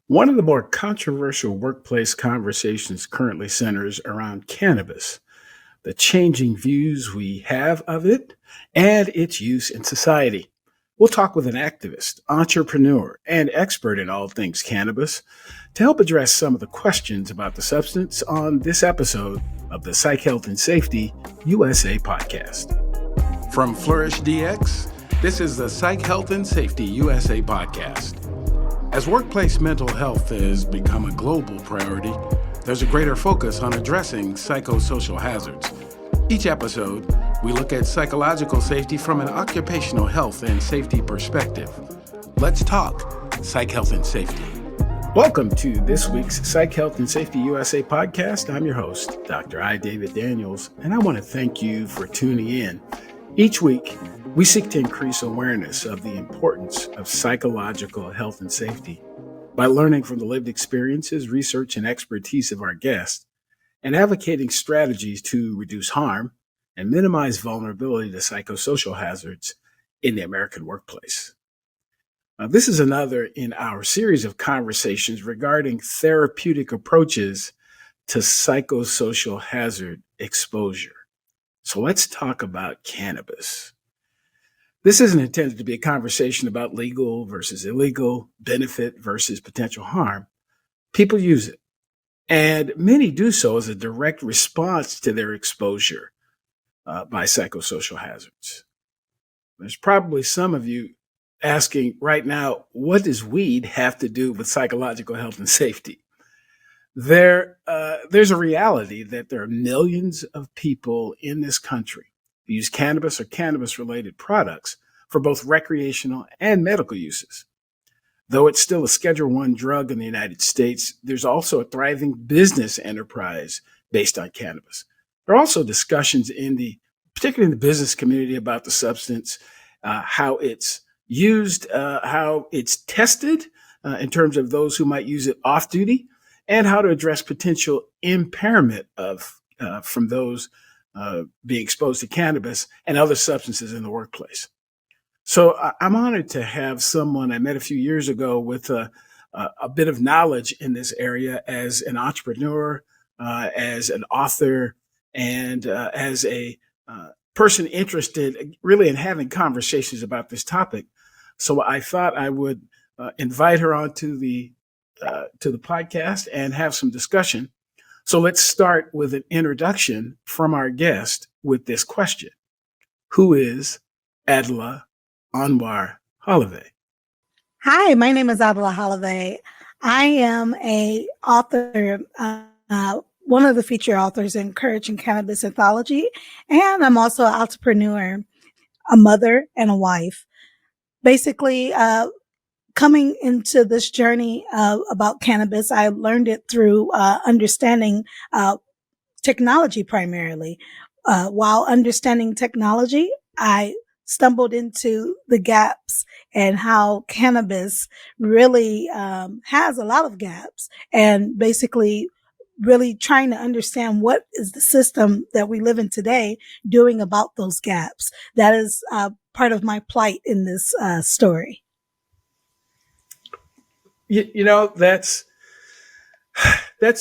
One of the more controversial workplace conversations currently centers around cannabis, the changing views we have of it, and its use in society. We'll talk with an activist, entrepreneur, and expert in all things cannabis to help address some of the questions about the substance on this episode of the Psych Health and Safety USA podcast. From Flourish DX, this is the Psych Health and Safety USA podcast. As workplace mental health has become a global priority, there's a greater focus on addressing psychosocial hazards. Each episode, we look at psychological safety from an occupational health and safety perspective. Let's talk Psych Health and Safety. Welcome to this week's Psych Health and Safety USA podcast. I'm your host, Dr. I. David Daniels, and I want to thank you for tuning in. Each week, we seek to increase awareness of the importance of psychological health and safety by learning from the lived experiences, research, and expertise of our guests, and advocating strategies to reduce harm and minimize vulnerability to psychosocial hazards in the American workplace. This is another in our series of conversations regarding therapeutic approaches to psychosocial hazard exposure. So let's talk about cannabis. This isn't intended to be a conversation about legal versus illegal, benefit versus potential harm. People use it, and many do so as a direct response to their exposure by psychosocial hazards. There's probably some of you asking right now, what does weed have to do with psychological health and safety? There's a reality that there are millions of people in this country who use cannabis or cannabis-related products for both recreational and medical uses. Though it's still a Schedule I drug in the United States, there's also a thriving business enterprise based on cannabis. There are also discussions particularly in the business community about the substance, how it's used, how it's tested in terms of those who might use it off-duty, and how to address potential impairment from those being exposed to cannabis and other substances in the workplace. So I'm honored to have someone I met a few years ago with a bit of knowledge in this area as an entrepreneur, as an author, and as a person interested really in having conversations about this topic. So I thought I would invite her onto the podcast and have some discussion. So let's start with an introduction from our guest with this question. Who is Adilah Anwar Holivay? Hi, my name is Adilah Holivay. I am a author, one of the feature authors in Courage and Cannabis Anthology, and I'm also an entrepreneur, a mother, and a wife. Basically, coming into this journey about cannabis, I learned it through understanding technology primarily. While understanding technology, I stumbled into the gaps and how cannabis really has a lot of gaps, and basically really trying to understand what is the system that we live in today doing about those gaps. That is part of my plight in this story. That's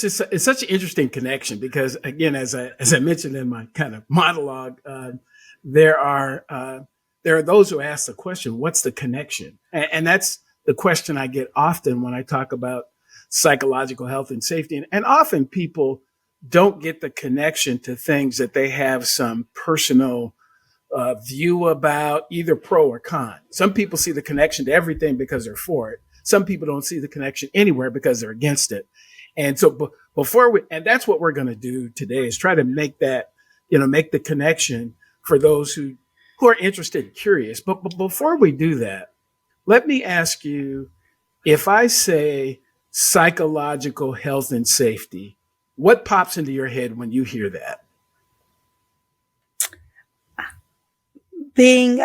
just it's such an interesting connection because, again, as I mentioned in my kind of monologue, there are those who ask the question, "What's the connection?" And that's the question I get often when I talk about psychological health and safety. And often people don't get the connection to things that they have some personal view about, either pro or con. Some people see the connection to everything because they're for it. Some people don't see the connection anywhere because they're against it. And so and that's what we're going to do today is try to make that, make the connection for those who are interested and curious. But before we do that, let me ask you, if I say psychological health and safety, what pops into your head when you hear that? Being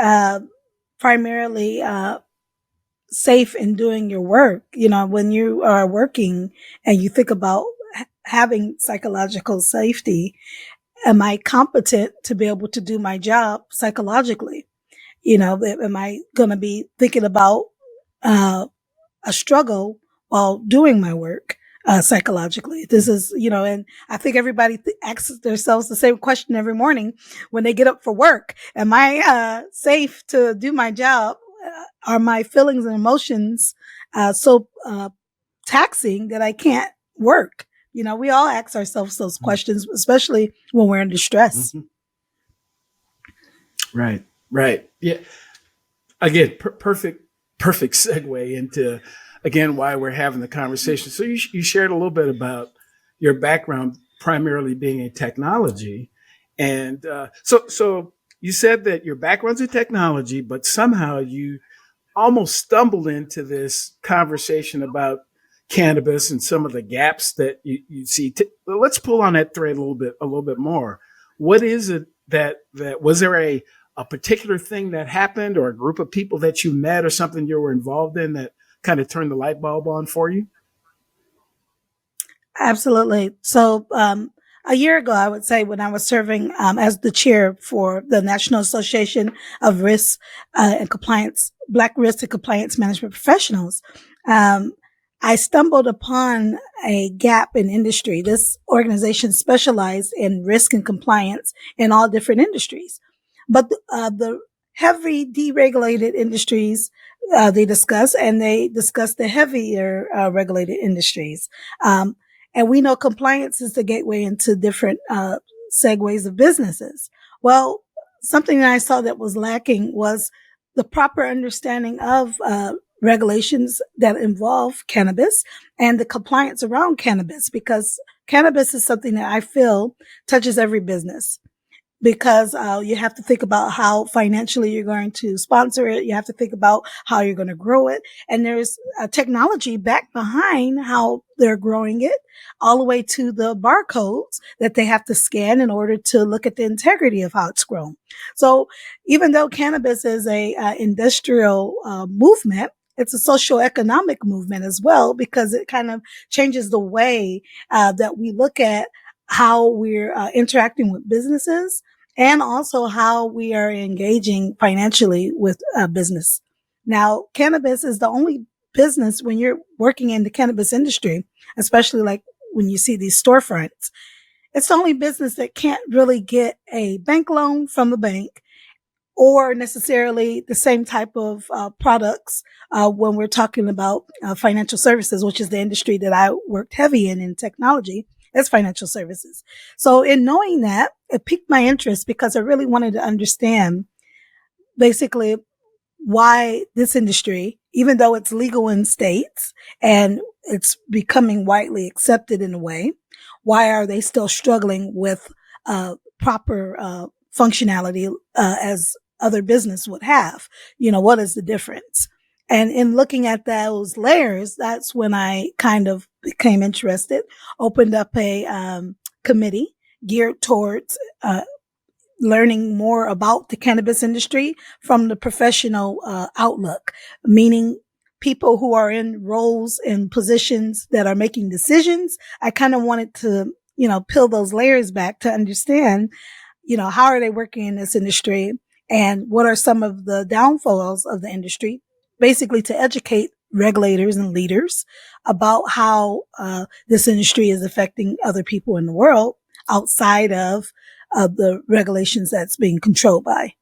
primarily safe in doing your work. When you are working and you think about having psychological safety, am I competent to be able to do my job psychologically? Am I going to be thinking about a struggle while doing my work psychologically. This is, and I think everybody asks themselves the same question every morning when they get up for work. Am I safe to do my job? Are my feelings and emotions so taxing that I can't work? We all ask ourselves those questions, especially when we're under stress. Right. Yeah. Again, perfect segue into, again, why we're having the conversation. So you shared a little bit about your background, primarily being in technology. And so you said that your background's in technology, but somehow you almost stumbled into this conversation about cannabis and some of the gaps that you see. Let's pull on that thread a little bit more. What is it that was there a particular thing that happened, or a group of people that you met, or something you were involved in that kind of turned the light bulb on for you? Absolutely. So, a year ago, I would say, when I was serving as the chair for the National Association of Risk and Compliance, Black Risk and Compliance Management Professionals, I stumbled upon a gap in industry. This organization specialized in risk and compliance in all different industries. But the heavy deregulated industries they discuss, and they discuss the heavier regulated industries. And we know compliance is the gateway into different segues of businesses. Well, something that I saw that was lacking was the proper understanding of regulations that involve cannabis and the compliance around cannabis, because cannabis is something that I feel touches every business. Because you have to think about how financially you're going to sponsor it. You have to think about how you're going to grow it. And there's a technology back behind how they're growing it, all the way to the barcodes that they have to scan in order to look at the integrity of how it's grown. So even though cannabis is a industrial movement, it's a socio-economic movement as well, because it kind of changes the way that we look at how we're interacting with businesses, and also how we are engaging financially with business. Now, cannabis is the only business, when you're working in the cannabis industry, especially like when you see these storefronts, it's the only business that can't really get a bank loan from the bank, or necessarily the same type of products when we're talking about financial services, which is the industry that I worked heavy in technology. It's financial services. So in knowing that, it piqued my interest, because I really wanted to understand basically why this industry, even though it's legal in states and it's becoming widely accepted in a way, why are they still struggling with proper functionality as other business would have? What is the difference? And in looking at those layers, that's when I kind of became interested, opened up a committee geared towards learning more about the cannabis industry from the professional outlook, meaning people who are in roles and positions that are making decisions. I kind of wanted to, peel those layers back to understand, how are they working in this industry, and what are some of the downfalls of the industry, basically to educate regulators and leaders about how this industry is affecting other people in the world outside of the regulations that's being controlled by.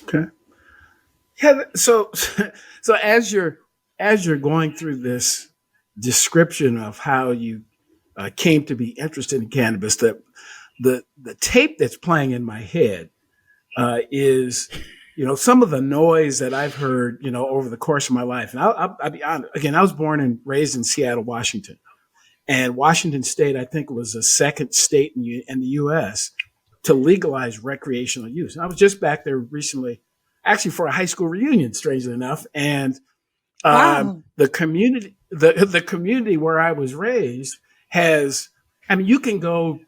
Okay. Yeah. So as you're going through this description of how you came to be interested in cannabis, that the tape that's playing in my head is, some of the noise that I've heard, over the course of my life. And I'll be honest. Again, I was born and raised in Seattle, Washington. And Washington State, I think, was the second state in the U.S. to legalize recreational use. And I was just back there recently, actually for a high school reunion, strangely enough. And Wow. the community where I was raised has, you can go,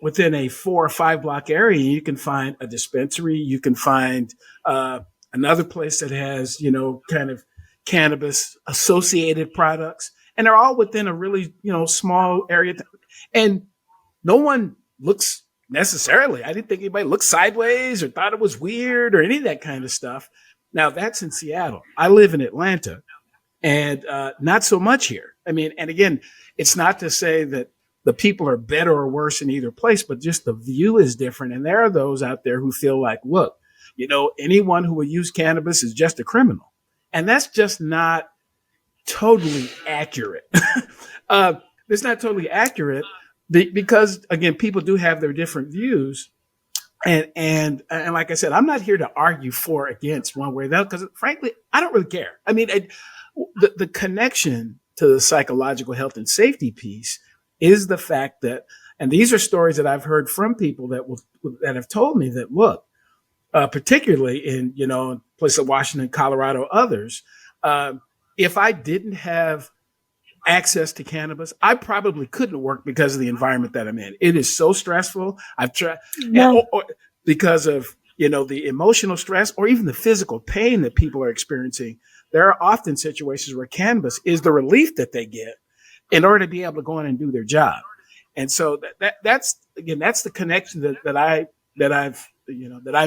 within a 4 or 5 block area, you can find a dispensary. You can find another place that has, kind of cannabis associated products. And they're all within a really, small area. And no one looks necessarily, I didn't think anybody looked sideways or thought it was weird or any of that kind of stuff. Now, that's in Seattle. I live in Atlanta. and not so much here. I mean, and again, it's not to say that the people are better or worse in either place, but just the view is different. And there are those out there who feel like, look, anyone who would use cannabis is just a criminal. And that's just not totally accurate. It's not totally accurate because, again, people do have their different views. And like I said, I'm not here to argue for or against one way or the other, because frankly, I don't really care. I mean, the connection to the psychological health and safety piece is the fact that, and these are stories that I've heard from people that have told me that, look, particularly in, places like Washington, Colorado, others, if I didn't have access to cannabis, I probably couldn't work because of the environment that I'm in. It is so stressful. I've tried or because of, the emotional stress or even the physical pain that people are experiencing. There are often situations where cannabis is the relief that they get in order to be able to go in and do their job. And so that's the connection that I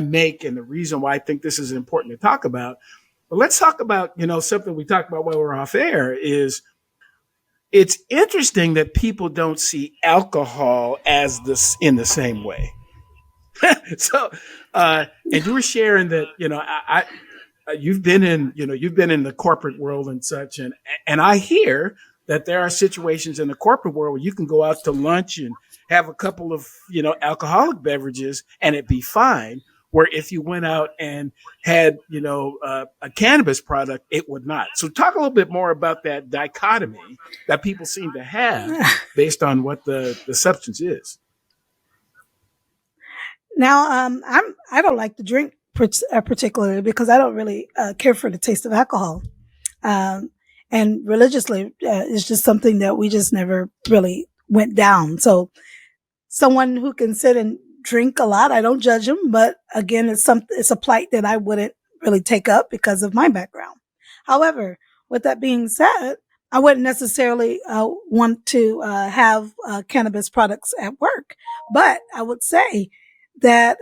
make, and the reason why I think this is important to talk about. But let's talk about, something we talked about while we're off air is, it's interesting that people don't see alcohol as this in the same way. So, and you were sharing that, you've been in the corporate world and such, and I hear that there are situations in the corporate world where you can go out to lunch and have a couple of, alcoholic beverages and it'd be fine. Where if you went out and had, a cannabis product, it would not. So talk a little bit more about that dichotomy that people seem to have based on what the substance is. Now, I don't like to drink particularly because I don't really care for the taste of alcohol. And religiously, it's just something that we just never really went down. So someone who can sit and drink a lot, I don't judge them, but again, it's a plight that I wouldn't really take up because of my background. However, with that being said, I wouldn't necessarily want to have cannabis products at work, but I would say that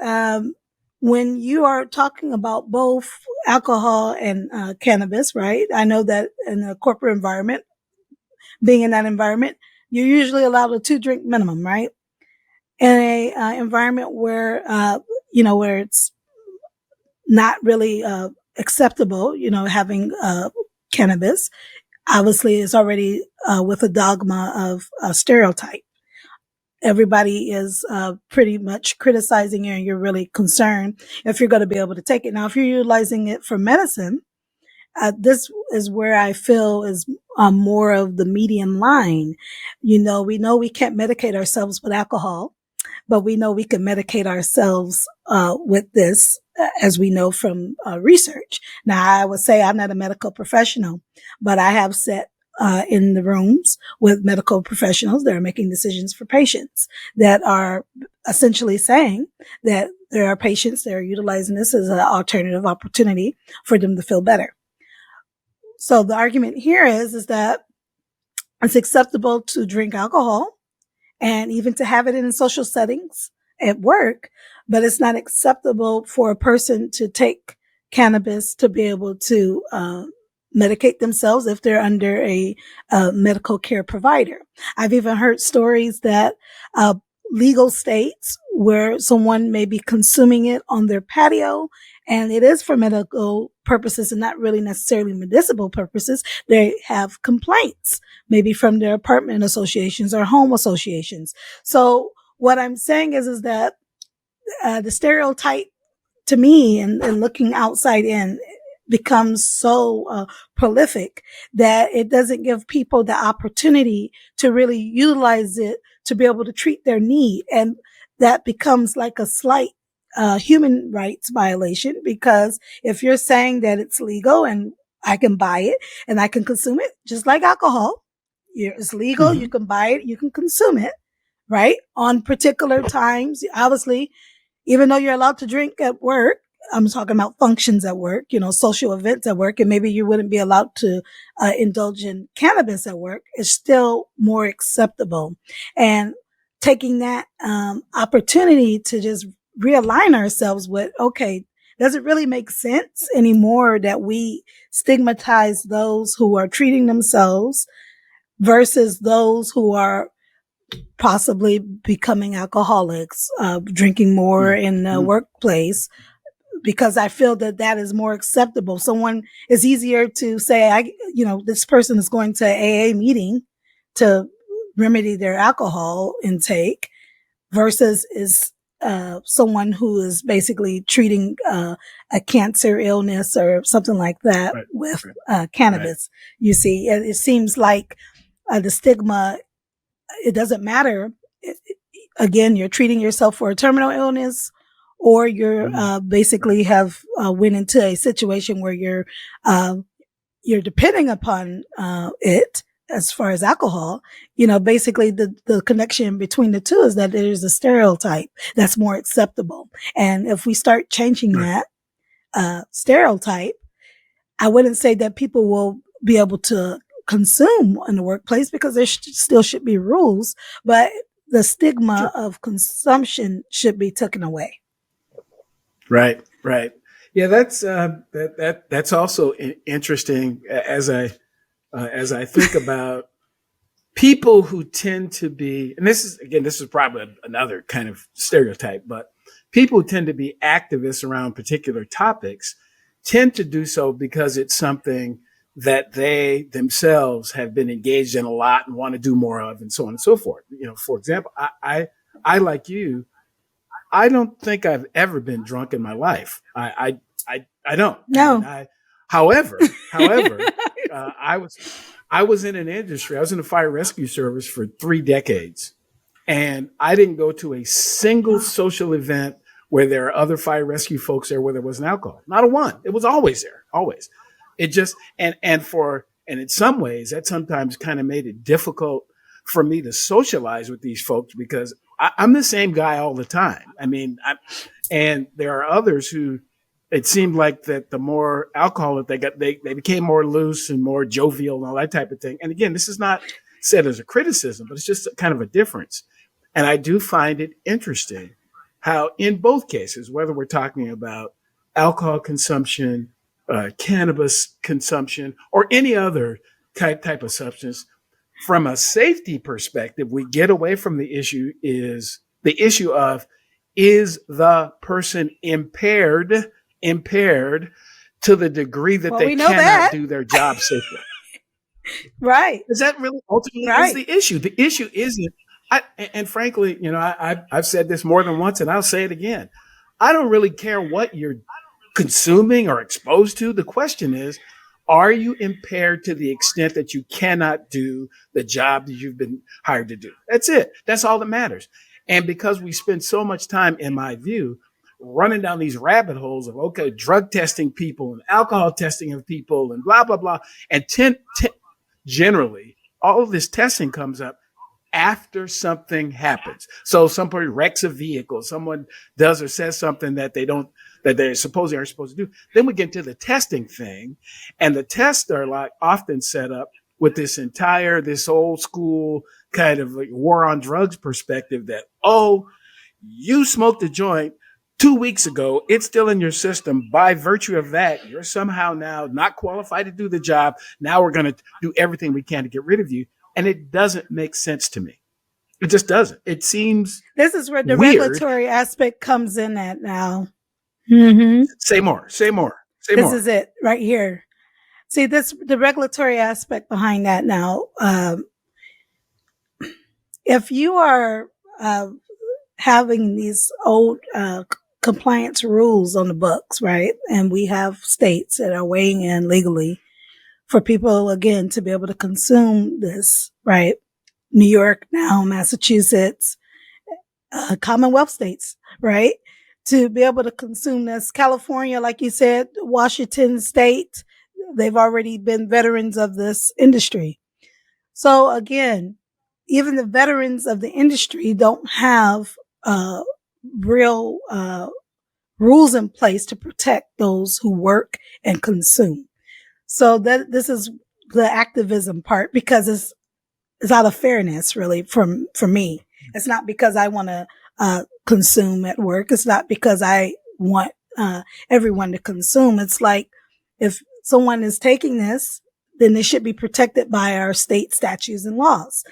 when you are talking about both alcohol and cannabis, right? I know that in a corporate environment, being in that environment, you're usually allowed a 2-drink minimum, right? In a environment where, where it's not really acceptable, having cannabis, obviously it's already with a dogma of stereotype. Everybody is pretty much criticizing you, and you're really concerned if you're going to be able to take it. Now, if you're utilizing it for medicine, this is where I feel is more of the medium line. We know we can't medicate ourselves with alcohol, but we know we can medicate ourselves with this, as we know from research. Now, I would say I'm not a medical professional, but I have sat in the rooms with medical professionals that are making decisions for patients that are essentially saying that there are patients that are utilizing this as an alternative opportunity for them to feel better. So the argument here is that it's acceptable to drink alcohol and even to have it in social settings at work, but it's not acceptable for a person to take cannabis to be able to medicate themselves if they're under a medical care provider. I've even heard stories that legal states where someone may be consuming it on their patio, and it is for medical purposes and not really necessarily medicinal purposes. They have complaints, maybe from their apartment associations or home associations. So what I'm saying is that the stereotype to me and looking outside in becomes so prolific that it doesn't give people the opportunity to really utilize it to be able to treat their need. And that becomes like a slight human rights violation, because if you're saying that it's legal and I can buy it and I can consume it, just like alcohol, it's legal, you can buy it, you can consume it, right? On particular times, obviously, even though you're allowed to drink at work, I'm talking about functions at work, social events at work, and maybe you wouldn't be allowed to indulge in cannabis at work, it's still more acceptable. And taking that opportunity to just realign ourselves with, okay, does it really make sense anymore that we stigmatize those who are treating themselves versus those who are possibly becoming alcoholics, drinking more in the workplace? Because I feel that that is more acceptable. Someone is easier to say, this person is going to AA meeting to remedy their alcohol intake versus is someone who is basically treating a cancer illness or something like that with cannabis. Right. You see, it seems like the stigma, it doesn't matter. Again, you're treating yourself for a terminal illness, or you're basically have went into a situation where you're depending upon it as far as alcohol. Basically the connection between the two is that there's a stereotype that's more acceptable. And if we start changing that stereotype, I wouldn't say that people will be able to consume in the workplace, because there still should be rules, but the stigma of consumption should be taken away. Right. Yeah, that's also interesting as I think about people who tend to be, and this is probably another kind of stereotype, but people who tend to be activists around particular topics tend to do so because it's something that they themselves have been engaged in a lot and want to do more of, and so on and so forth. For example, I like you, I don't think I've ever been drunk in my life. I don't. No. However, I was in an industry. I was in the fire rescue service for 3 decades, and I didn't go to a single social event where there are other fire rescue folks there where there wasn't alcohol. Not a one. It was always there. Always. It just and in some ways that sometimes kind of made it difficult for me to socialize with these folks, because I'm the same guy all the time. And there are others who it seemed like that the more alcohol that they got, they became more loose and more jovial and all that type of thing. And again, this is not said as a criticism, but it's just kind of a difference. And I do find it interesting how in both cases, whether we're talking about alcohol consumption, cannabis consumption, or any other type of substance, from a safety perspective, we get away from the issue of, is the person impaired to the degree that they cannot do their job safely? Right. Is that really ultimately is the issue? The issue isn't, and frankly, I've said this more than once, and I'll say it again. I don't really care what you're consuming or exposed to. The question is, are you impaired to the extent that you cannot do the job that you've been hired to do? That's it. That's all that matters. And because we spend so much time, in my view, running down these rabbit holes of, drug testing people and alcohol testing of people and blah, blah, blah. And generally, all of this testing comes up after something happens. So somebody wrecks a vehicle, someone does or says something that they supposedly aren't supposed to do. Then we get into the testing thing, and the tests are often set up with this old school kind of like war on drugs perspective that, you smoked a joint 2 weeks ago, it's still in your system. By virtue of that, you're somehow now not qualified to do the job. Now we're going to do everything we can to get rid of you. And it doesn't make sense to me. It just doesn't. It seems this is where the weird. Regulatory aspect comes in at now. Mm-hmm. Say more. This is it right here. See, the regulatory aspect behind that now. If you are having these old compliance rules on the books, right? And we have states that are weighing in legally for people, again, to be able to consume this, right? New York now, Massachusetts, Commonwealth states, right? To be able to consume this. California, like you said, Washington State, they've already been veterans of this industry. So again, even the veterans of the industry don't have real rules in place to protect those who work and consume. So this is the activism part, because it's out of fairness, really, for me. It's not because I want to consume at work. It's not because I want everyone to consume. It's like if someone is taking this, then they should be protected by our state statutes and laws.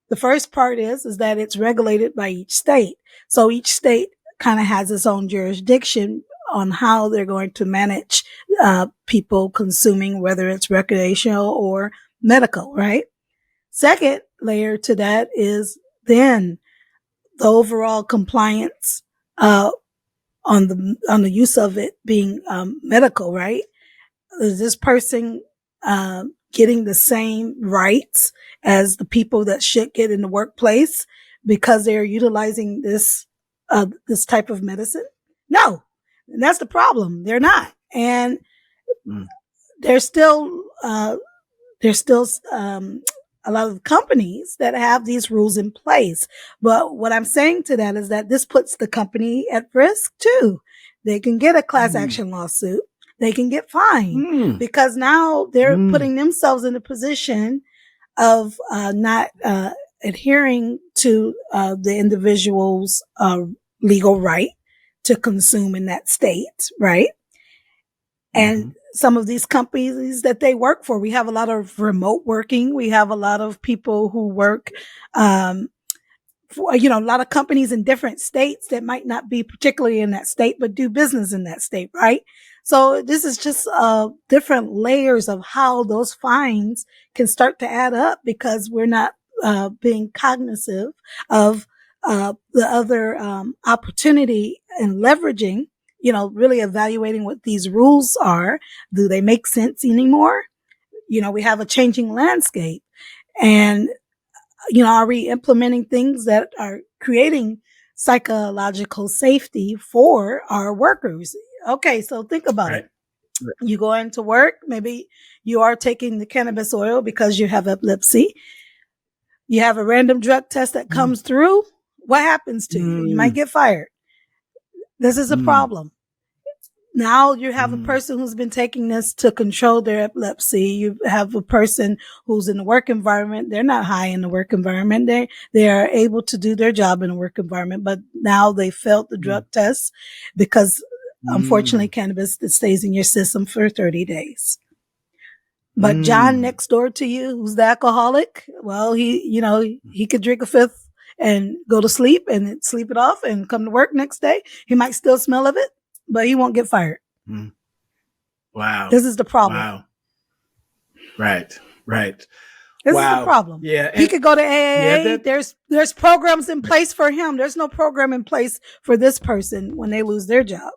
The first part is that it's regulated by each state. So each state kind of has its own jurisdiction on how they're going to manage people consuming, whether it's recreational or medical, right? Second layer to that is then the overall compliance on the use of it being medical, right? Is this person getting the same rights as the people that should get in the workplace because they're utilizing this type of medicine? No, and that's the problem. They're not, and there's still a lot of companies that have these rules in place. But what I'm saying to that is that this puts the company at risk too. They can get a class action lawsuit. They can get fined because now they're putting themselves in a position of not adhering to the individual's legal right to consume in that state, right? And some of these companies that they work for, we have a lot of remote working. We have a lot of people who work, for, a lot of companies in different states that might not be particularly in that state, but do business in that state, right? So this is just different layers of how those fines can start to add up because we're not being cognizant of the other opportunity and leveraging, really evaluating what these rules are. Do they make sense anymore? We have a changing landscape, and are we implementing things that are creating psychological safety for our workers? Okay, so think about it. You go into work, maybe you are taking the cannabis oil because you have epilepsy. You have a random drug test that comes through. What happens to you? You might get fired. This is a problem. Now you have a person who's been taking this to control their epilepsy. You have a person who's in the work environment. They're not high in the work environment. They are able to do their job in the work environment, but now they failed the drug test because unfortunately cannabis stays in your system for 30 days. But John next door to you, who's the alcoholic, well, he could drink a fifth and go to sleep and sleep it off and come to work next day. He might still smell of it, but he won't get fired. Wow. This is the problem. Wow. Right. This is the problem. Yeah. He could go to AAA. There's programs in place for him. There's no program in place for this person when they lose their job.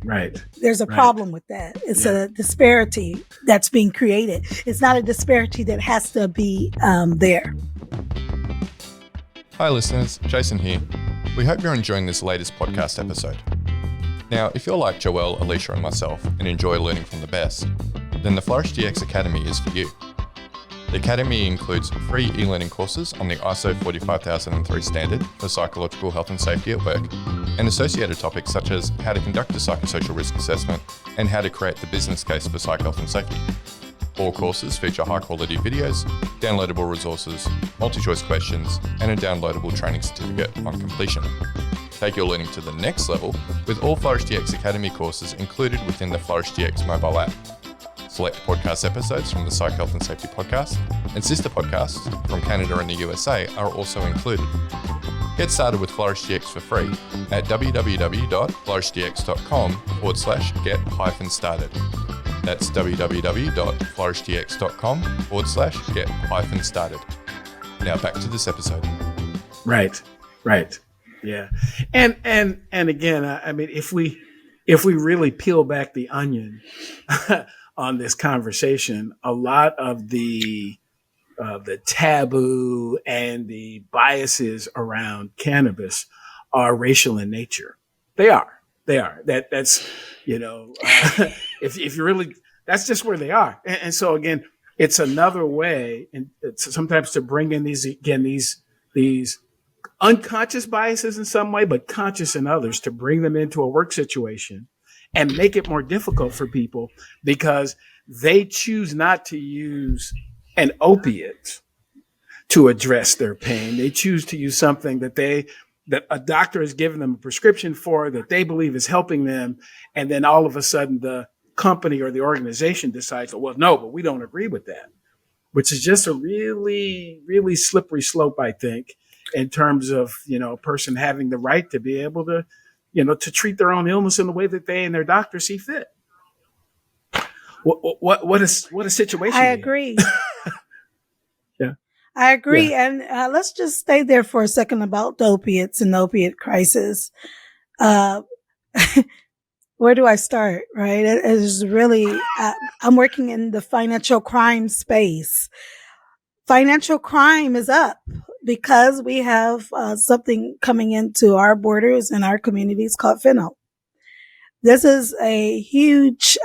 Right. There's a problem with that. It's a disparity that's being created. It's not a disparity that has to be there. Hi listeners, Jason here. We hope you're enjoying this latest podcast episode. Now, if you're like Joelle, Alicia and myself and enjoy learning from the best, then the Flourish DX Academy is for you. The Academy includes free e-learning courses on the ISO 45003 standard for psychological health and safety at work, and associated topics such as how to conduct a psychosocial risk assessment and how to create the business case for psych health and safety. All courses feature high-quality videos, downloadable resources, multi-choice questions, and a downloadable training certificate on completion. Take your learning to the next level with all Flourish DX Academy courses included within the Flourish DX mobile app. Select podcast episodes from the Psych Health and Safety podcast and sister podcasts from Canada and the USA are also included. Get started with Flourish DX for free at www.flourishdx.com/get-started. That's www.flourishdx.com/get-started. Now back to this episode. Right. Yeah. And again, I mean, if we really peel back the onion on this conversation, a lot of the taboo and the biases around cannabis are racial in nature. They are. That's if you really, that's just where they are. And so again, it's another way, and it's sometimes to bring in these unconscious biases in some way, but conscious in others, to bring them into a work situation and make it more difficult for people because they choose not to use an opiate to address their pain. They choose to use something that they that a doctor has given them a prescription for that they believe is helping them. And then all of a sudden the company or the organization decides, well, no, but we don't agree with that, which is just a really, really slippery slope, I think, in terms of, a person having the right to be able to, to treat their own illness in the way that they and their doctor see fit. What a situation. I agree. Yeah. I agree. Yeah. And let's just stay there for a second about the opiates and the opiate crisis. Where do I start? Right. It is really, I'm working in the financial crime space. Financial crime is up because we have something coming into our borders and our communities called fentanyl. This is a huge,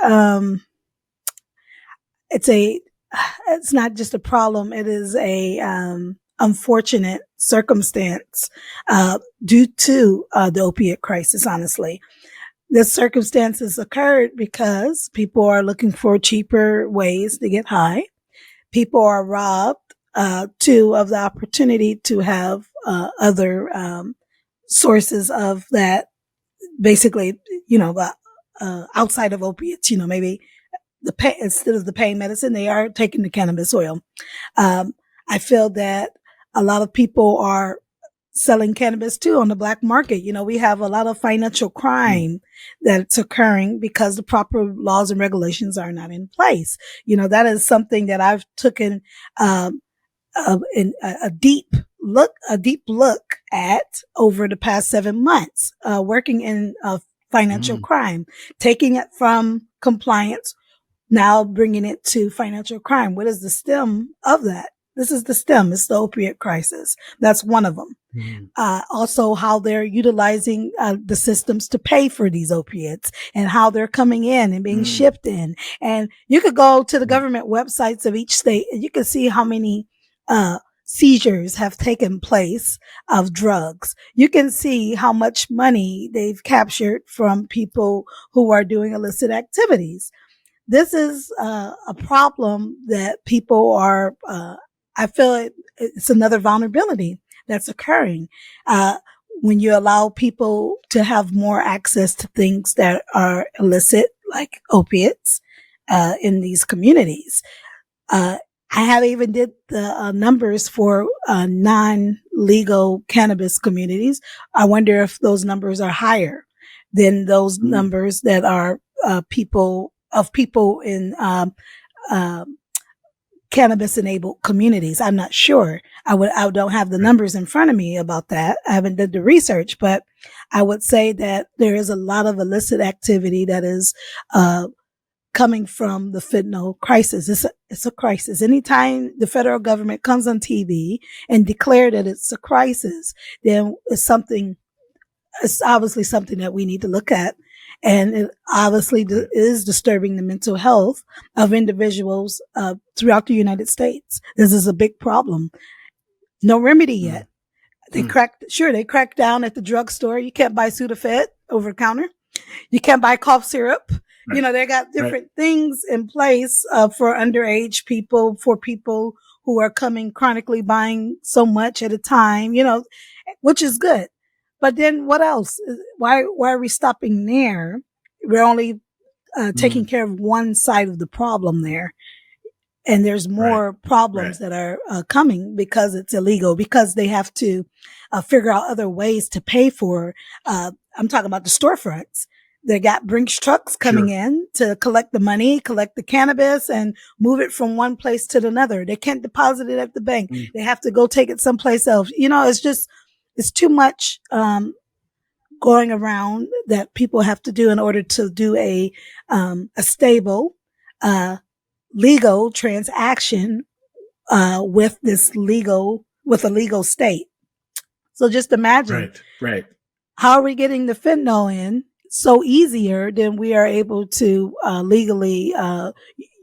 it's not just a problem. It is a unfortunate circumstance due to the opiate crisis, honestly. This circumstance has occurred because people are looking for cheaper ways to get high. People are robbed too of the opportunity to have other sources of that. Basically, outside of opiates, maybe instead of the pain medicine, they are taking the cannabis oil. I feel that a lot of people are selling cannabis too on the black market. We have a lot of financial crime that's occurring because the proper laws and regulations are not in place. That is something that I've taken in a deep look at over the past 7 months, working in financial crime, taking it from compliance, now bringing it to financial crime. What is the stem of that? This is the stem. It's the opiate crisis. That's one of them. Also, how they're utilizing the systems to pay for these opiates and how they're coming in and being shipped in. And you could go to the government websites of each state and you can see how many seizures have taken place of drugs. You can see how much money they've captured from people who are doing illicit activities. This is a problem that people are, I feel it's another vulnerability that's occurring when you allow people to have more access to things that are illicit, like opiates, in these communities. I have even did the numbers for non-legal cannabis communities. I wonder if those numbers are higher than those numbers that are people in cannabis-enabled communities. I'm not sure. I don't have the numbers in front of me about that. I haven't done the research, but I would say that there is a lot of illicit activity that is coming from the fentanyl crisis. It's a crisis. Anytime the federal government comes on TV and declare that it's a crisis, then it's obviously something that we need to look at. And it obviously is disturbing the mental health of individuals throughout the United States. This is a big problem. No remedy yet. They cracked down at the drugstore. You can't buy Sudafed over the counter. You can't buy cough syrup. Right. They got different things in place for underage people, for people who are coming chronically buying so much at a time, which is good. But then what else? Why are we stopping there? We're only taking care of one side of the problem there. And there's more problems that are coming because it's illegal, because they have to figure out other ways to pay for. I'm talking about the storefronts. They got Brinks trucks coming in to collect the money, collect the cannabis, and move it from one place to another. They can't deposit it at the bank. They have to go take it someplace else. It's too much going around that people have to do in order to do a stable, legal transaction with a legal state. So just imagine, how are we getting the fentanyl in so easier than we are able to legally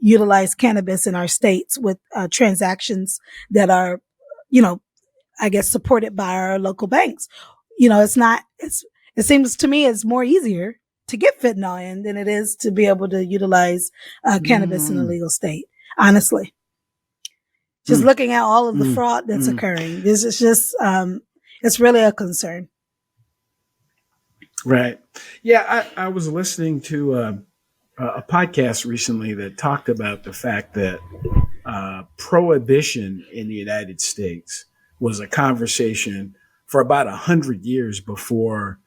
utilize cannabis in our states with transactions that are, I guess, supported by our local banks. It seems to me it's more easier to get fentanyl in than it is to be able to utilize cannabis in a legal state. Honestly, just looking at all of the fraud that's occurring, this is just, it's really a concern. Right. Yeah, I was listening to a podcast recently that talked about the fact that prohibition in the United States was a conversation for about 100 years before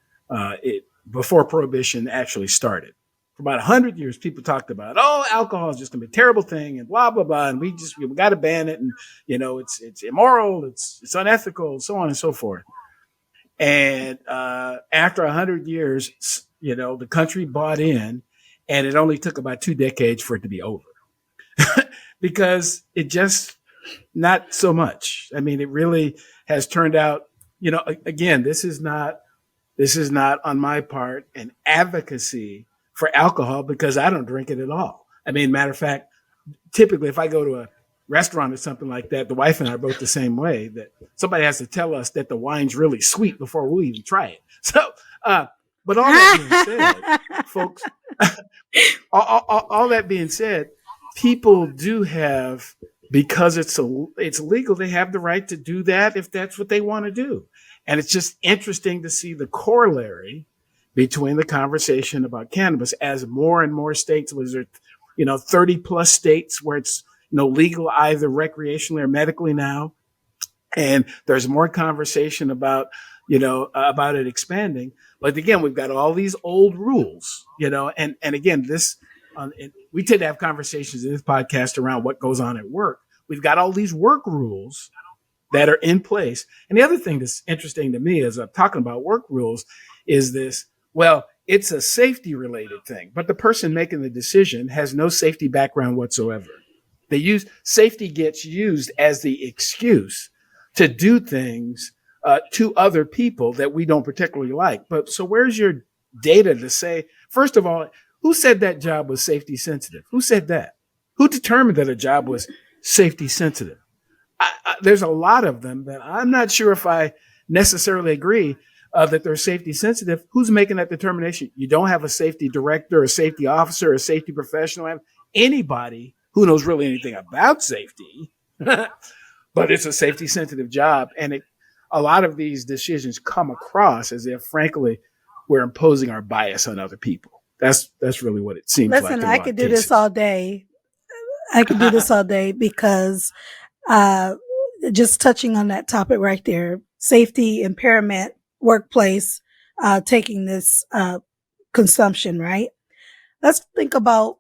prohibition actually started. For about 100 years, people talked about, oh, alcohol is just gonna be a terrible thing, and blah blah blah, and we got to ban it, and it's immoral, it's unethical, so on and so forth. And after 100 years, the country bought in, and it only took about 2 decades for it to be over because it just not so much. I mean, it really has turned out. Again, this is not on my part an advocacy for alcohol because I don't drink it at all. I mean, matter of fact, typically if I go to a restaurant or something like that, the wife and I are both the same way, that somebody has to tell us that the wine's really sweet before we even try it. So, but all that being said, folks, all that being said, people do have, because it's legal, they have the right to do that if that's what they want to do. And it's just interesting to see the corollary between the conversation about cannabis as more and more states, 30 plus states where it's legal either recreationally or medically now. And there's more conversation about it expanding. But again, we've got all these old rules, and again, we tend to have conversations in this podcast around what goes on at work. We've got all these work rules that are in place. And the other thing that's interesting to me as I'm talking about work rules is this, well, it's a safety related thing, but the person making the decision has no safety background whatsoever. Safety gets used as the excuse to do things to other people that we don't particularly like. But so where's your data to say, first of all, who said that job was safety sensitive? Who said that? Who determined that a job was safety sensitive? There's a lot of them that I'm not sure if I necessarily agree that they're safety sensitive. Who's making that determination? You don't have a safety director, a safety officer, a safety professional, anybody who knows really anything about safety, but it's a safety sensitive job. And a lot of these decisions come across as if, frankly, we're imposing our bias on other people. That's really what it seems like. Listen, I could do this all day. I could do this all day because just touching on that topic right there, safety, impairment, workplace, taking this consumption, right? Let's think about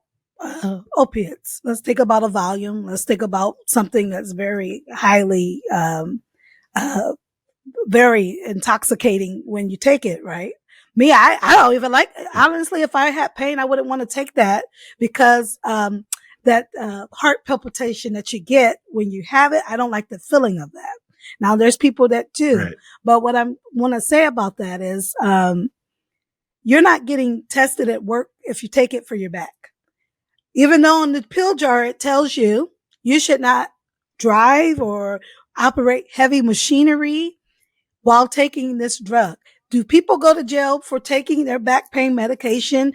opiates. Let's think about a volume. Let's think about something that's very highly, very intoxicating when you take it, right? Me, I don't even like, honestly, if I had pain, I wouldn't want to take that because that heart palpitation that you get when you have it, I don't like the feeling of that. Now, there's people that do. Right. But what I want to say about that is you're not getting tested at work if you take it for your back. Even though in the pill jar it tells you should not drive or operate heavy machinery while taking this drug. Do people go to jail for taking their back pain medication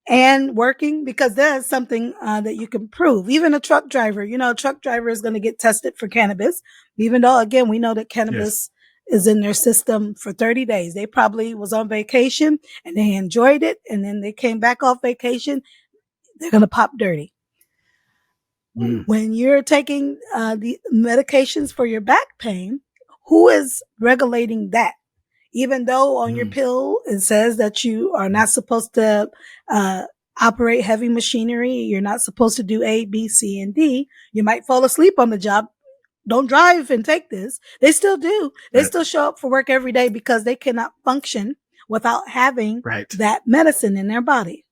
and working? Because that is something that you can prove. Even a truck driver, a truck driver is going to get tested for cannabis, even though, again, we know that cannabis is in their system for 30 days. They probably was on vacation and they enjoyed it. And then they came back off vacation. They're going to pop dirty. When you're taking the medications for your back pain, who is regulating that? Even though on your pill, it says that you are not supposed to operate heavy machinery. You're not supposed to do A, B, C, and D. You might fall asleep on the job. Don't drive and take this. They still do. They still show up for work every day because they cannot function without having that medicine in their body.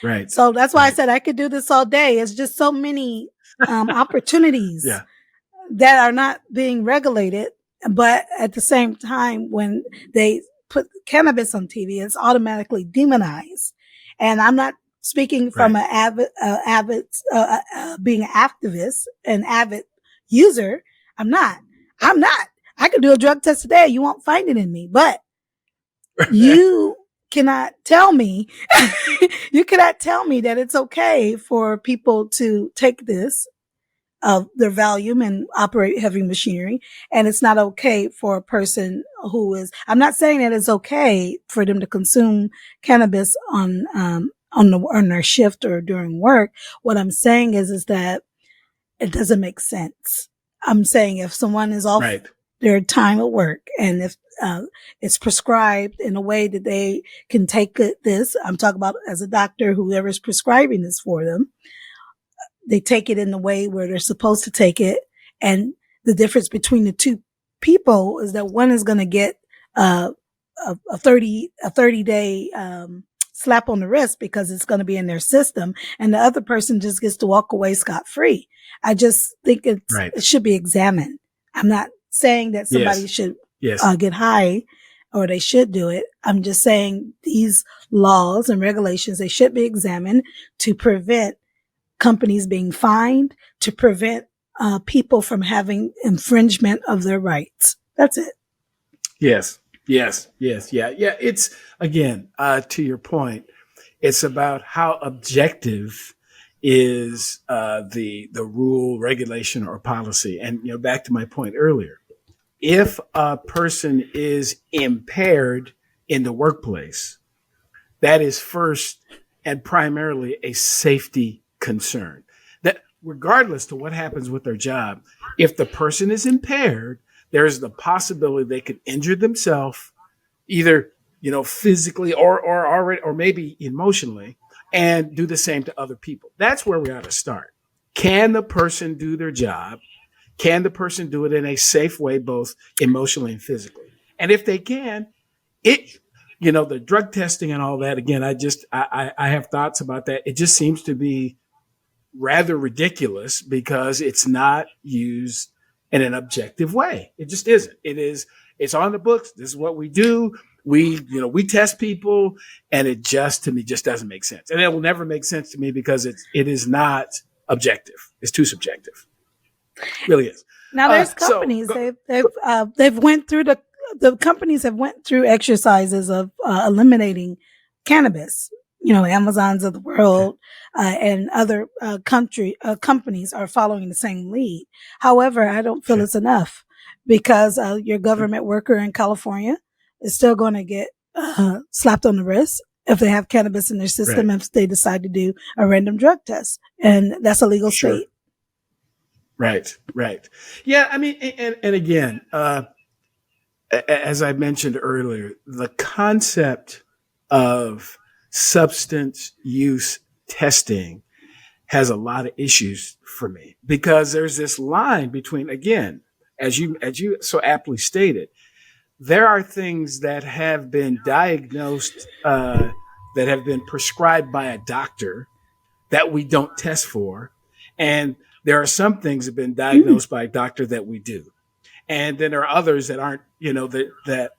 Right. So that's why I said I could do this all day. It's just so many opportunities that are not being regulated. But at the same time, when they put cannabis on TV, it's automatically demonized. And I'm not speaking from being an activist, an avid user. I'm not. I could do a drug test today. You won't find it in me, but you cannot tell me, that it's okay for people to take this, of their volume and operate heavy machinery. And it's not okay for a person who is, I'm not saying that it's okay for them to consume cannabis on their shift or during work. What I'm saying is that it doesn't make sense. I'm saying if someone is off their time at work and if it's prescribed in a way that they can take this, I'm talking about as a doctor, whoever's prescribing this for them, they take it in the way where they're supposed to take it. And the difference between the two people is that one is going to get a 30-day slap on the wrist because it's going to be in their system, and the other person just gets to walk away scot-free. I just think it should be examined. I'm not saying that somebody should get high or they should do it. I'm just saying these laws and regulations, they should be examined to prevent companies being fined, to prevent people from having infringement of their rights. That's it. Yes. Yeah. It's, again, to your point, it's about how objective is the rule, regulation, or policy. And, back to my point earlier, if a person is impaired in the workplace, that is first and primarily a safety concern. That regardless to what happens with their job, if the person is impaired, there's the possibility they could injure themselves, either, physically or maybe emotionally, and do the same to other people. That's where we ought to start. Can the person do their job? Can the person do it in a safe way, both emotionally and physically? And if they can, the drug testing and all that, again, I have thoughts about that. It just seems to be rather ridiculous because it's not used in an objective way. It just isn't. It's on the books. This is what we do. We test people, and it just, to me, just doesn't make sense. And it will never make sense to me because it is not objective. It's too subjective. It really is. Now there's companies, they've went through the companies have went through exercises of eliminating cannabis. Amazons of the world and other companies are following the same lead. However, I don't feel it's enough because your government worker in California is still going to get slapped on the wrist if they have cannabis in their system, if they decide to do a random drug test. And that's a legal state. Right. Yeah, I mean, and again, as I mentioned earlier, the concept of substance use testing has a lot of issues for me because there's this line between, again, as you so aptly stated, there are things that have been diagnosed, that have been prescribed by a doctor that we don't test for. And there are some things that have been diagnosed by a doctor that we do. And then there are others that aren't, that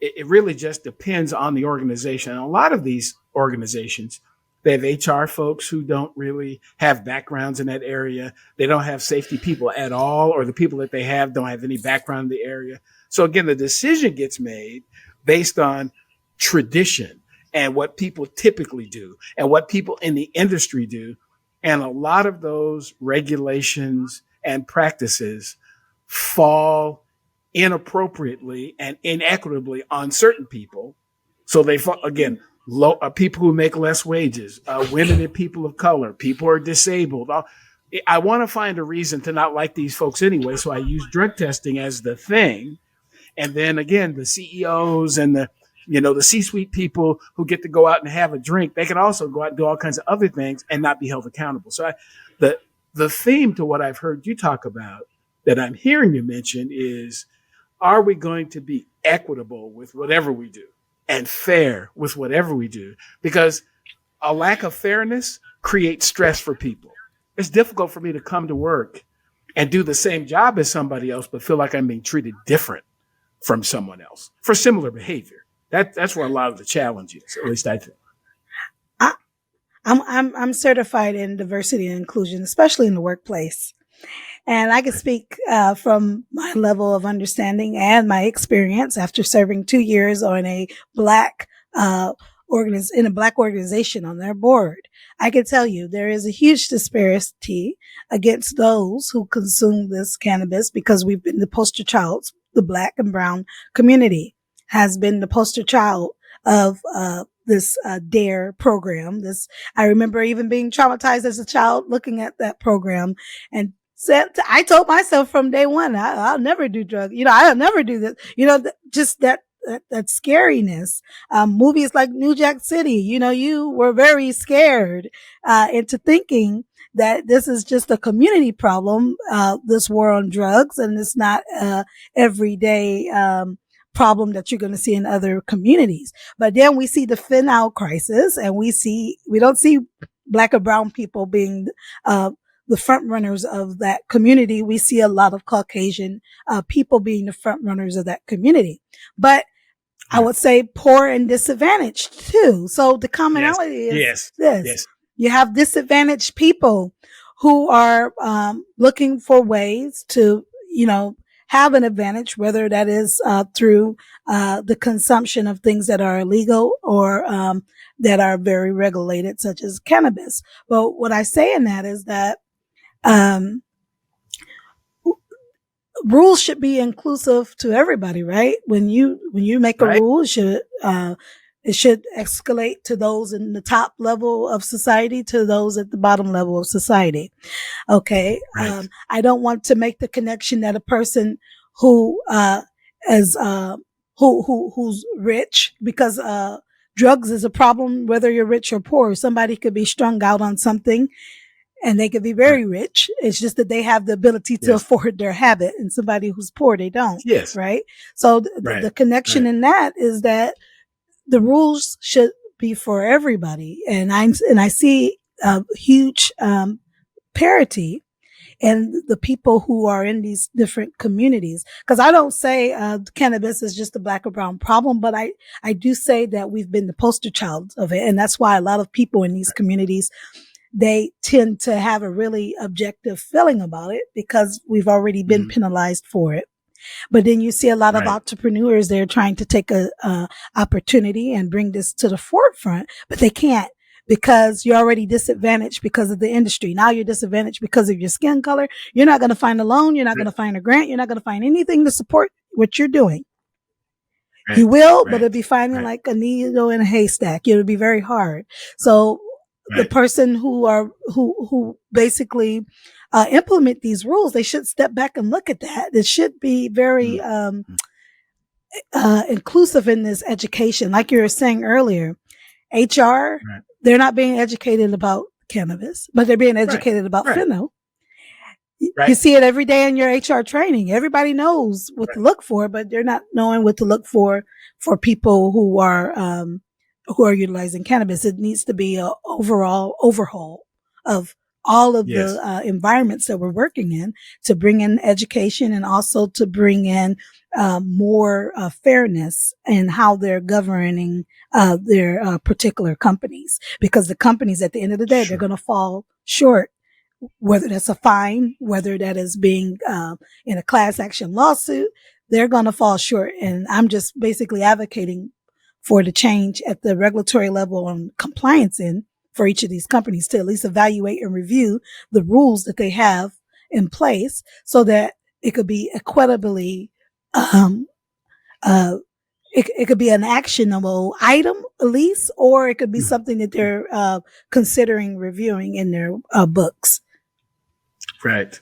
it really just depends on the organization. And a lot of these organizations, they have HR folks who don't really have backgrounds in that area. They don't have safety people at all, or the people that they have don't have any background in the area. So again, the decision gets made based on tradition and what people typically do and what people in the industry do. And a lot of those regulations and practices fall inappropriately and inequitably on certain people. So they fall, again, people who make less wages, women and people of color, people who are disabled. I want to find a reason to not like these folks anyway. So I use drug testing as the thing. And then again, the CEOs and the C-suite people who get to go out and have a drink, they can also go out and do all kinds of other things and not be held accountable. So the theme to what I've heard you talk about that I'm hearing you mention is, are we going to be equitable with whatever we do and fair with whatever we do? Because a lack of fairness creates stress for people. It's difficult for me to come to work and do the same job as somebody else, but feel like I'm being treated different from someone else for similar behavior. That's where a lot of the challenge is, at least I think. I'm certified in diversity and inclusion, especially in the workplace. And I can speak from my level of understanding and my experience after serving 2 years on a Black in a Black organization on their board, I can tell you there is a huge disparity against those who consume this cannabis because we've been the poster child. The Black and brown community has been the poster child of this DARE program. I remember even being traumatized as a child looking at that program, and I told myself from day one, I'll never do drugs. I'll never do this. Just that scariness. Movies like New Jack City, you were very scared into thinking that this is just a community problem, this war on drugs, and it's not everyday problem that you're going to see in other communities. But then we see the fentanyl crisis, and we don't see Black or brown people being the front runners of that community. We see a lot of Caucasian people being the front runners of that community. But I would say poor and disadvantaged too. So the commonality is this. Yes. You have disadvantaged people who are looking for ways to, have an advantage, whether that is through the consumption of things that are illegal or that are very regulated, such as cannabis. But what I say in that is that rules should be inclusive to everybody, right? When you make a rule, it should escalate to those in the top level of society to those at the bottom level of society. Okay. Right. I don't want to make the connection that a person who who's rich, because drugs is a problem whether you're rich or poor. Somebody could be strung out on something and they could be very rich. It's just that they have the ability to afford their habit, and somebody who's poor, they don't. Yes. Right. So the connection in that is that the rules should be for everybody. And I see a huge parity in the people who are in these different communities. Because I don't say cannabis is just a Black or brown problem, but I do say that we've been the poster child of it. And that's why a lot of people in these communities, they tend to have a really objective feeling about it because we've already been penalized for it. But then you see a lot of entrepreneurs, they're trying to take a opportunity and bring this to the forefront, but they can't because you're already disadvantaged because of the industry. Now you're disadvantaged because of your skin color. You're not going to find a loan. You're not going to find a grant. You're not going to find anything to support what you're doing. You will, but it'll be finding like a needle in a haystack. It'll be very hard. So the person who basically implement these rules, they should step back and look at that. It should be very inclusive in this education. Like you were saying earlier, HR, they're not being educated about cannabis, but they're being educated about fentanyl. You see it every day in your HR training. Everybody knows what to look for, but they're not knowing what to look for people who are utilizing cannabis. It needs to be an overall overhaul of all of the environments that we're working in to bring in education and also to bring in more fairness in how they're governing their particular companies. Because the companies at the end of the day, they're going to fall short, whether that's a fine, whether that is being in a class action lawsuit, they're going to fall short. And I'm just basically advocating for the change at the regulatory level on compliance for each of these companies to at least evaluate and review the rules that they have in place so that it could be equitably, it could be an actionable item at least, or it could be something that they're considering reviewing in their books. Right.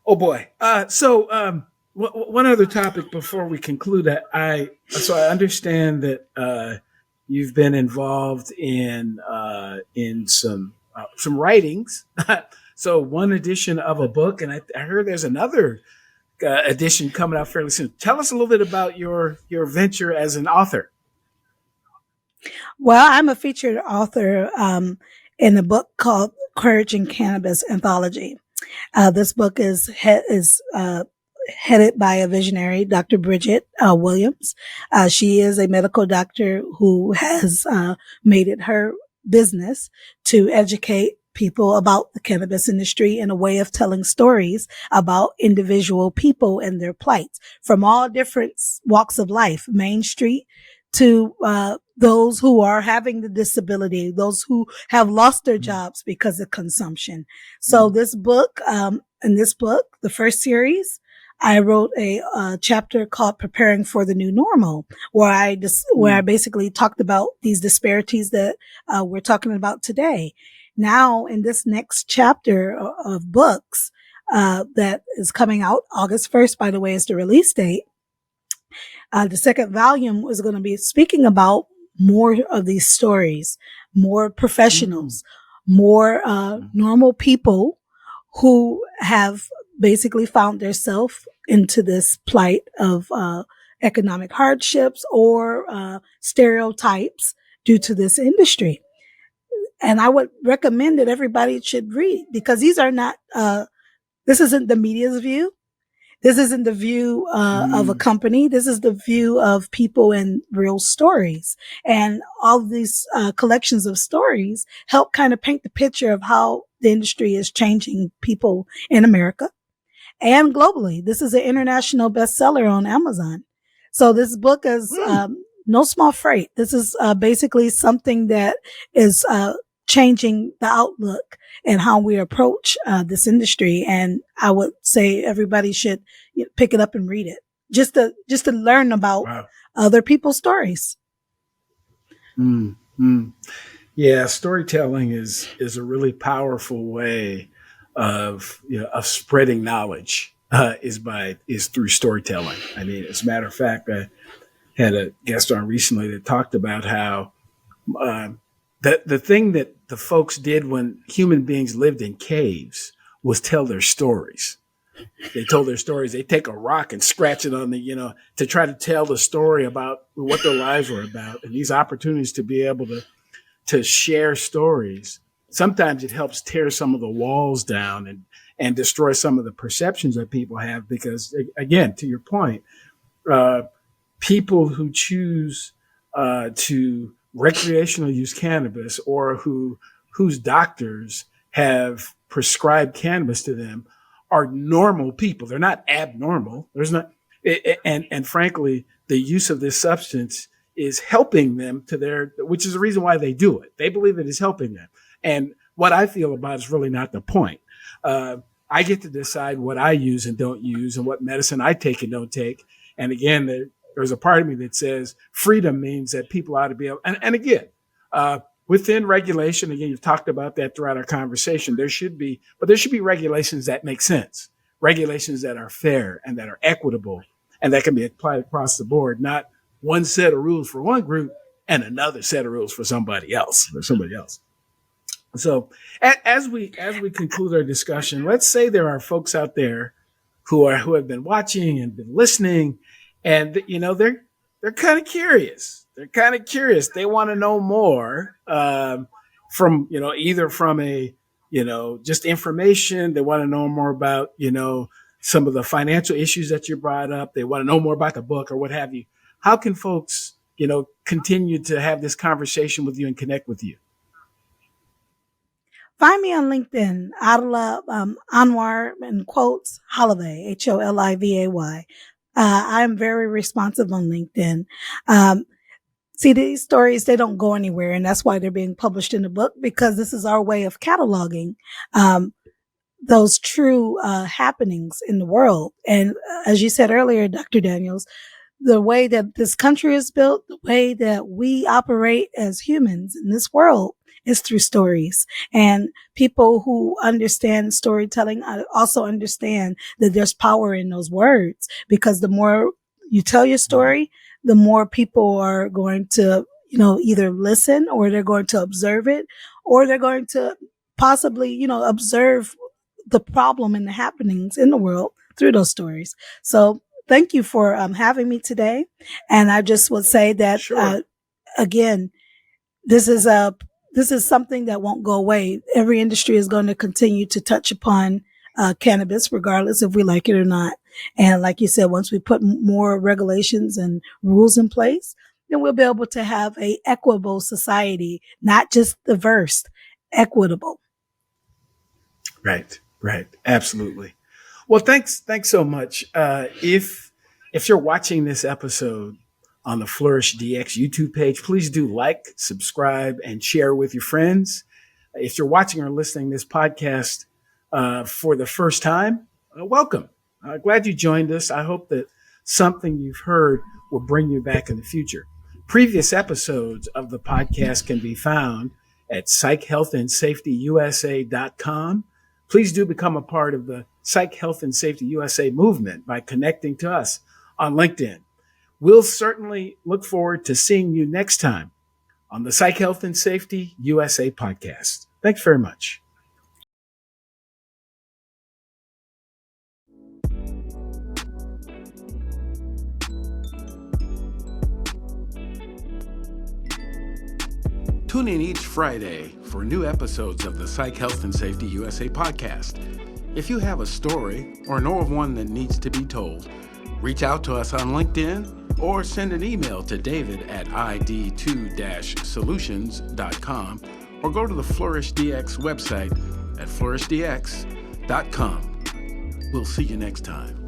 Oh boy. So one other topic before we conclude that I understand that you've been involved in some writings. So one edition of a book, and I heard there's another edition coming out fairly soon. Tell us a little bit about your venture as an author. Well, I'm a featured author in a book called Courage in Cannabis Anthology. This book is headed by a visionary, Dr. Bridget Williams. She is a medical doctor who has made it her business to educate people about the cannabis industry in a way of telling stories about individual people and their plights from all different walks of life, Main Street to those who are having the disability, those who have lost their jobs because of consumption. So this book, the first series, I wrote a chapter called "Preparing for the New Normal," where I basically talked about these disparities that we're talking about today. Now, in this next chapter of books that is coming out August 1st, by the way, is the release date. The second volume is going to be speaking about more of these stories, more professionals, more normal people who have basically found themselves into this plight of economic hardships or stereotypes due to this industry. And I would recommend that everybody should read, because these are not, this isn't the media's view. This isn't the view of a company. This is the view of people in real stories. And all of these collections of stories help kind of paint the picture of how the industry is changing people in America and globally. This is an international bestseller on Amazon. So this book is no small freight. This is basically something that is changing the outlook and how we approach this industry. And I would say everybody should pick it up and read it just to learn about other people's stories. Yeah, storytelling is a really powerful way of spreading knowledge. Is through storytelling. I mean, as a matter of fact, I had a guest on recently that talked about how the thing that the folks did when human beings lived in caves was tell their stories. They told their stories. They take a rock and scratch it on to try to tell the story about what their lives were about. And these opportunities to be able to share stories, sometimes it helps tear some of the walls down and destroy some of the perceptions that people have. Because again, to your point, people who choose to recreational use cannabis, or whose doctors have prescribed cannabis to them, are normal people. They're not abnormal. And frankly, the use of this substance is helping them which is the reason why they do it. They believe it is helping them. And what I feel about is really not the point. I get to decide what I use and don't use, and what medicine I take and don't take. And again, there's a part of me that says freedom means that people ought to be able, and again, within regulation, again, you've talked about that throughout our conversation, there should be regulations that make sense, regulations that are fair and that are equitable and that can be applied across the board, not one set of rules for one group and another set of rules for somebody else. So as we conclude our discussion, let's say there are folks out there who have been watching and been listening, and they're kind of curious. They want to know more from either from a just information. They want to know more about some of the financial issues that you brought up. They want to know more about the book or what have you. How can folks continue to have this conversation with you and connect with you? Find me on LinkedIn, Adilah Anwar, in quotes, Holivay, Holivay. I'm very responsive on LinkedIn. See, these stories, they don't go anywhere, and that's why they're being published in the book, because this is our way of cataloging those true happenings in the world. And as you said earlier, Dr. Daniels, the way that this country is built, the way that we operate as humans in this world is through stories. And people who understand storytelling also understand that there's power in those words, because the more you tell your story, the more people are going to, either listen, or they're going to observe it, or they're going to possibly, observe the problem and the happenings in the world through those stories. So thank you for having me today. And I just would say that, again, this is something that won't go away. Every industry is going to continue to touch upon cannabis, regardless if we like it or not. And like you said, once we put more regulations and rules in place, then we'll be able to have a equitable society, not just diverse, equitable. Right. Absolutely. Well, thanks so much. If you're watching this episode, on the Flourish DX YouTube page. Please do like, subscribe, and share with your friends. If you're watching or listening to this podcast for the first time, welcome. Glad you joined us. I hope that something you've heard will bring you back in the future. Previous episodes of the podcast can be found at psychhealthandsafetyusa.com. Please do become a part of the Psych Health and Safety USA movement by connecting to us on LinkedIn. We'll certainly look forward to seeing you next time on the Psych Health and Safety USA podcast. Thanks very much. Tune in each Friday for new episodes of the Psych Health and Safety USA podcast. If you have a story or know of one that needs to be told, reach out to us on LinkedIn or send an email to David at id2-solutions.com or go to the Flourish DX website at flourishdx.com. We'll see you next time.